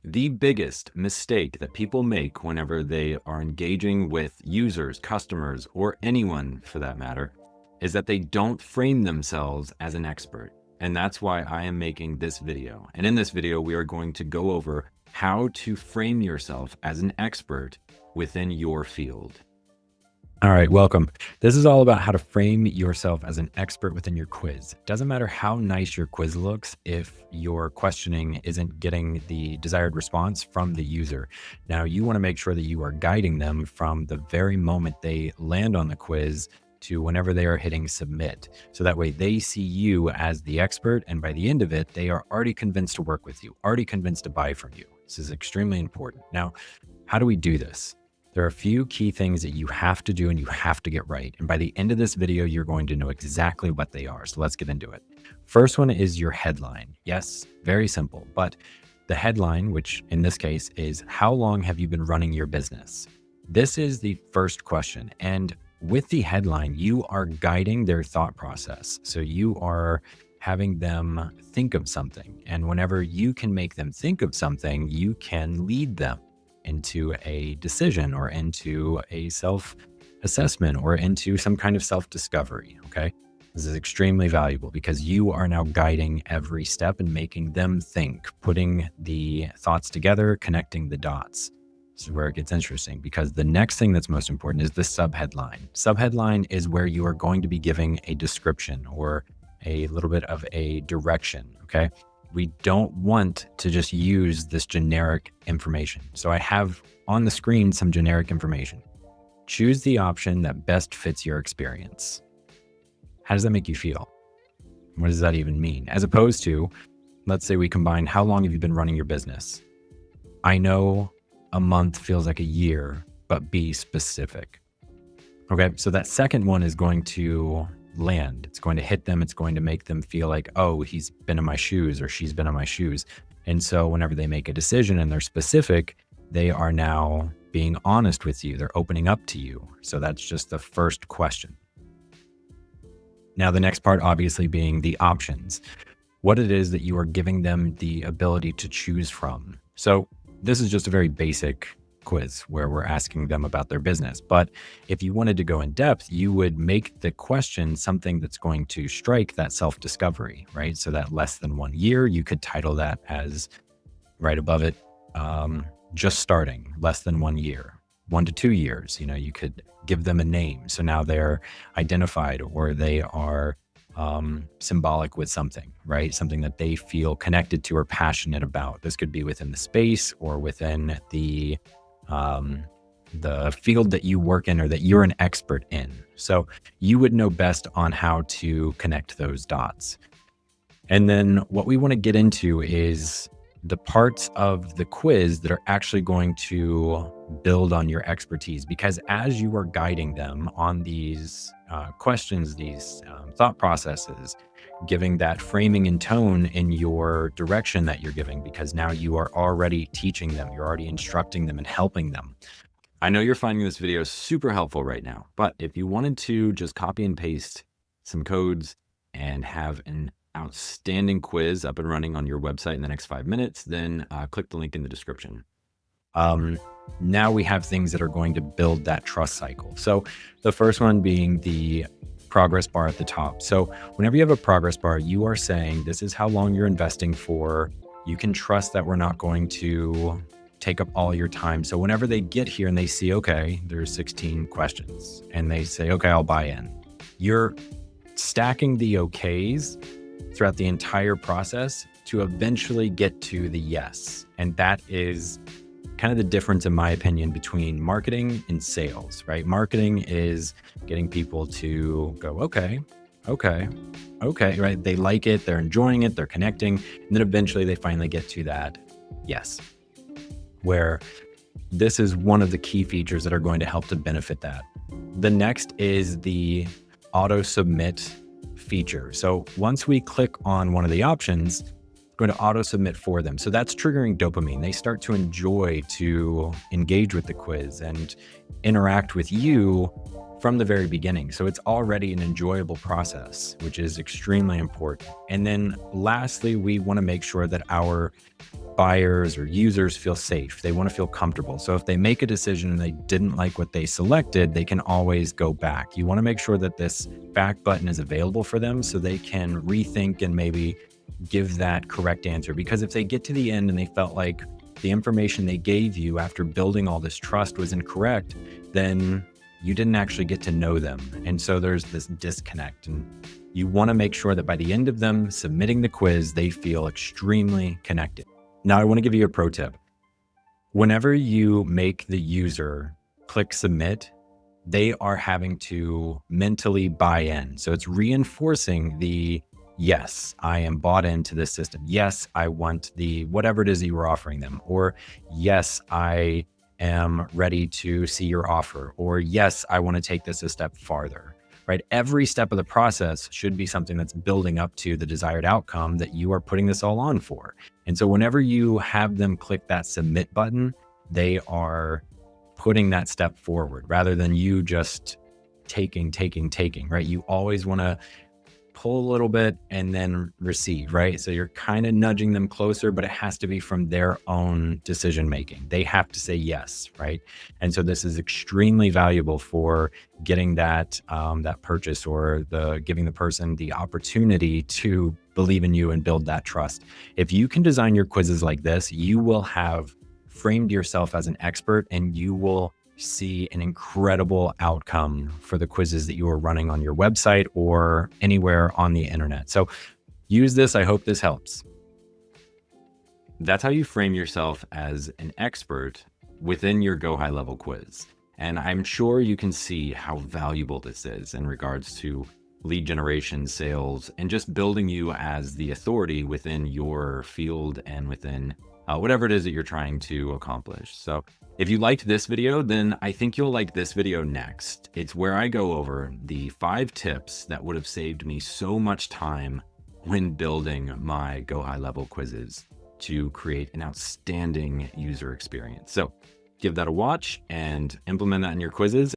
The biggest mistake that people make whenever they are engaging with users, customers, or anyone for that matter, is that they don't frame themselves as an expert. And that's why I am making this video. And in this video, we are going to go over how to frame yourself as an expert within your field. All right, welcome. This is all about how to frame yourself as an expert within your quiz. It doesn't matter how nice your quiz looks if your questioning isn't getting the desired response from the user. Now, you want to make sure that you are guiding them from the very moment they land on the quiz to whenever they are hitting submit. So that way they see you as the expert, and by the end of it, they are already convinced to work with you, already convinced to buy from you. This is extremely important. Now, how do we do this? There are a few key things that you have to do and you have to get right. And by the end of this video, you're going to know exactly what they are. So let's get into it. First one is your headline. Yes, very simple. But the headline, which in this case is, how long have you been running your business? This is the first question. And with the headline, you are guiding their thought process. So you are having them think of something. And whenever you can make them think of something, you can lead them into a decision or into a self-assessment or into some kind of self-discovery, okay? This is extremely valuable because you are now guiding every step and making them think, putting the thoughts together, connecting the dots. This is where it gets interesting because the next thing that's most important is the subheadline. Subheadline is where you are going to be giving a description or a little bit of a direction, okay? We don't want to just use this generic information. So I have on the screen some generic information. Choose the option that best fits your experience. How does that make you feel? What does that even mean? As opposed to, let's say we combine, how long have you been running your business? I know a month feels like a year, but be specific. Okay, so that second one is going to land. It's going to hit them. It's going to make them feel like, oh, he's been in my shoes or she's been in my shoes. And so whenever they make a decision and they're specific, they are now being honest with you. They're opening up to you. So that's just the first question. Now, the next part obviously being the options, what it is that you are giving them the ability to choose from. So this is just a very basic quiz where we're asking them about their business. But if you wanted to go in depth, you would make the question something that's going to strike that self-discovery, right? So that less than 1 year, you could title that as right above it, just starting, less than 1 year, 1 to 2 years. You know, you could give them a name. So now they're identified or they are symbolic with something, right? Something that they feel connected to or passionate about. This could be within the space or within the field that you work in or that you're an expert in. So you would know best on how to connect those dots. And then what we want to get into is the parts of the quiz that are actually going to build on your expertise, because as you are guiding them on these questions, these thought processes, giving that framing and tone in your direction that you're giving, because now you are already teaching them, you're already instructing them and helping them. I know you're finding this video super helpful right now, but if you wanted to just copy and paste some codes and have an outstanding quiz up and running on your website in the next 5 minutes, then click the link in the description. Now we have things that are going to build that trust cycle. So the first one being the progress bar at the top. So whenever you have a progress bar, you are saying this is how long you're investing for. You can trust that we're not going to take up all your time. So whenever they get here and they see, okay, there's 16 questions and they say, okay, I'll buy in. You're stacking the okays throughout the entire process to eventually get to the yes. And that is kind of the difference, in my opinion, between marketing and sales, right? Marketing is getting people to go, okay, right? They like it, they're enjoying it, they're connecting, and then eventually they finally get to that yes, where this is one of the key features that are going to help to benefit that. The next is the auto submit feature. So once we click on one of the options, going to auto submit for them. So that's triggering dopamine. They start to enjoy to engage with the quiz and interact with you from the very beginning. So it's already an enjoyable process, which is extremely important. And then lastly, we want to make sure that our buyers or users feel safe. They want to feel comfortable. So if they make a decision and they didn't like what they selected, they can always go back. You want to make sure that this back button is available for them so they can rethink and maybe give that correct answer. Because if they get to the end and they felt like the information they gave you after building all this trust was incorrect, then you didn't actually get to know them. And so there's this disconnect. And you want to make sure that by the end of them submitting the quiz, they feel extremely connected. Now, I want to give you a pro tip. Whenever you make the user click submit, they are having to mentally buy in. So it's reinforcing the, yes, I am bought into this system. Yes, I want the whatever it is that you were offering them. Or yes, I am ready to see your offer. Or yes, I want to take this a step farther. Right? Every step of the process should be something that's building up to the desired outcome that you are putting this all on for. And so whenever you have them click that submit button, they are putting that step forward rather than you just taking, right? You always want to pull a little bit and then receive, right? So you're kind of nudging them closer, but it has to be from their own decision making. They have to say yes, right? And so this is extremely valuable for getting that that purchase or giving the person the opportunity to believe in you and build that trust. If you can design your quizzes like this, you will have framed yourself as an expert and you will see an incredible outcome for the quizzes that you are running on your website or anywhere on the internet. So use this. I hope this helps. That's how you frame yourself as an expert within your GoHighLevel quiz. And I'm sure you can see how valuable this is in regards to lead generation, sales, and just building you as the authority within your field and within whatever it is that you're trying to accomplish. So if you liked this video, then I think you'll like this video next. It's where I go over the 5 tips that would have saved me so much time when building my GoHighLevel quizzes to create an outstanding user experience. So give that a watch and implement that in your quizzes.